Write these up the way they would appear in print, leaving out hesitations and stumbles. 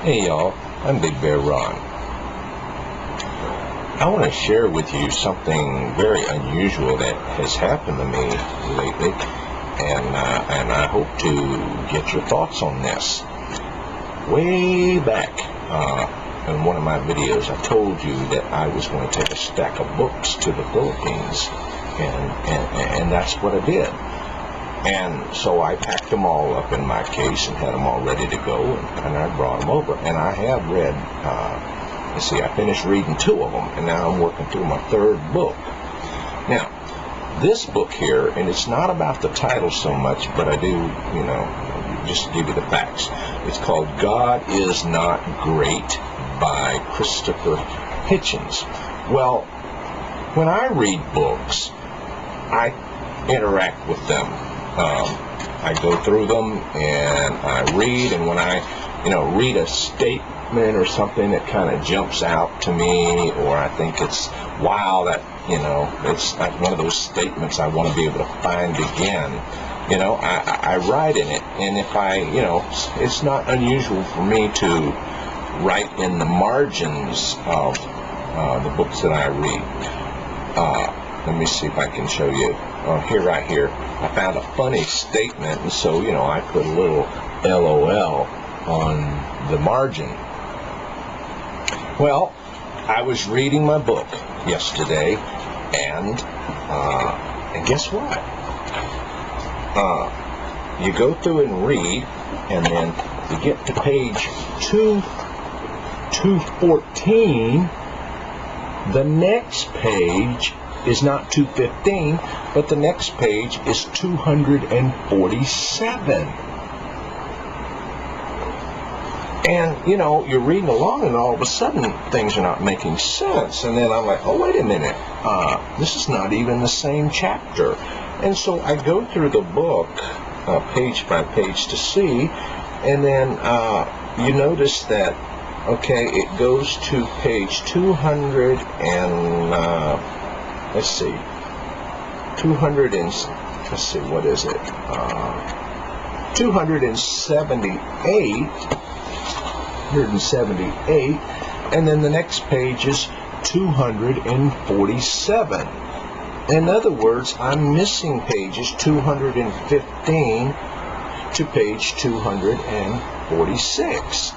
Hey y'all, I'm Big Bear Ron. I want to share with you something very unusual that has happened to me lately, and I hope to get your thoughts on this. Way back in one of my videos, I told you that I was going to take a stack of books to the Philippines, and that's what I did. And so I packed them all up in my case and had them all ready to go, and I brought them over. And I have read, I finished reading 2 of them, and now I'm working through my 3rd book. Now, this book here, and it's not about the title so much, but I do, just give you the facts. It's called God Is Not Great by Christopher Hitchens. Well, when I read books, I interact with them. I go through them and I read, and when I, read a statement or something that kind of jumps out to me, or I think it's, wow, that, it's like one of those statements I want to be able to find again, I write in it. And if it's not unusual for me to write in the margins of the books that I read. Let me see if I can show you. Right here. I found a funny statement, and so, I put a little LOL on the margin. Well, I was reading my book yesterday, and guess what? You go through and read, and then you get to page 214. The next page is not 215, but the next page is 247. And, you're reading along, and all of a sudden, things are not making sense. And then I'm like, oh, wait a minute. This is not even the same chapter. And so I go through the book, page by page to see, and then you notice that, okay, it goes to page 200 and... 278, and then the next page is 247. In other words, I'm missing pages 215 to page 246.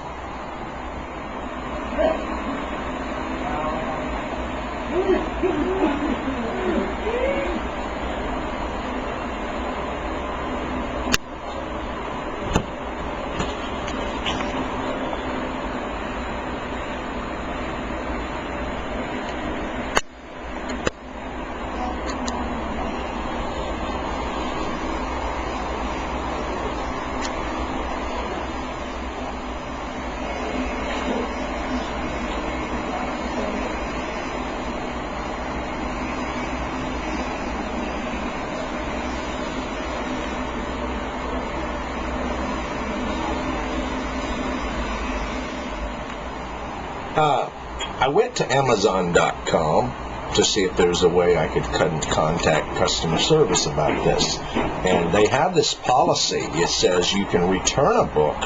I went to Amazon.com to see if there's a way I could contact customer service about this. And they have this policy. It says you can return a book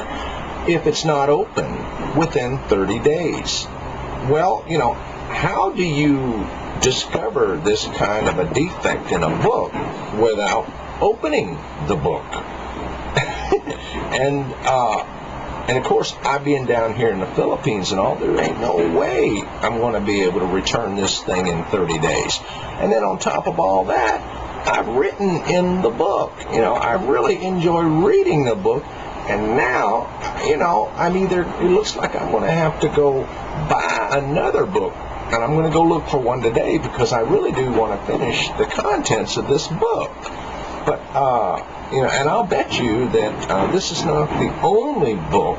if it's not open within 30 days. Well, how do you discover this kind of a defect in a book without opening the book? And of course, I being down here in the Philippines and all, there ain't no way I'm going to be able to return this thing in 30 days. And then on top of all that, I've written in the book. I really enjoy reading the book. And now, it looks like I'm going to have to go buy another book. And I'm going to go look for one today because I really do want to finish the contents of this book. But, and I'll bet you that this is not the only book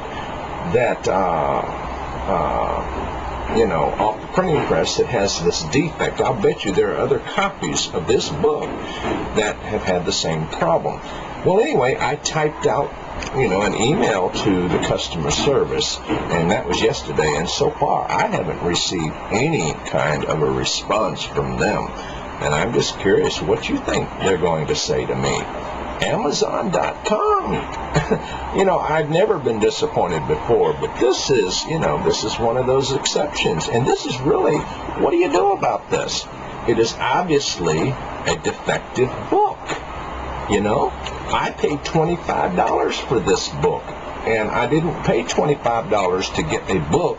that, off the printing press that has this defect. I'll bet you there are other copies of this book that have had the same problem. Well, anyway, I typed out, an email to the customer service, and that was yesterday, and so far I haven't received any kind of a response from them. And I'm just curious what you think they're going to say to me. Amazon.com. I've never been disappointed before, but this is one of those exceptions. And this is really, what do you do about this? It is obviously a defective book. I paid $25 for this book, and I didn't pay $25 to get a book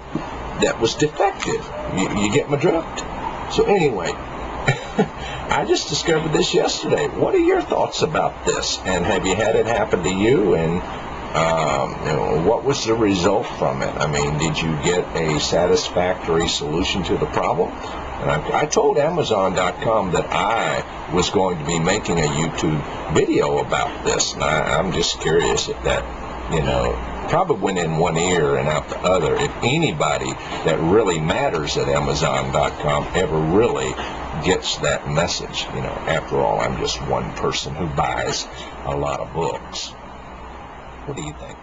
that was defective. You get my drift? So anyway, I just discovered this yesterday. What are your thoughts about this? And have you had it happen to you? And what was the result from it? I mean, did you get a satisfactory solution to the problem? And I told Amazon.com that I was going to be making a YouTube video about this. And I'm just curious if that, probably went in one ear and out the other. If anybody that really matters at Amazon.com ever really gets that message. After all, I'm just one person who buys a lot of books. What do you think?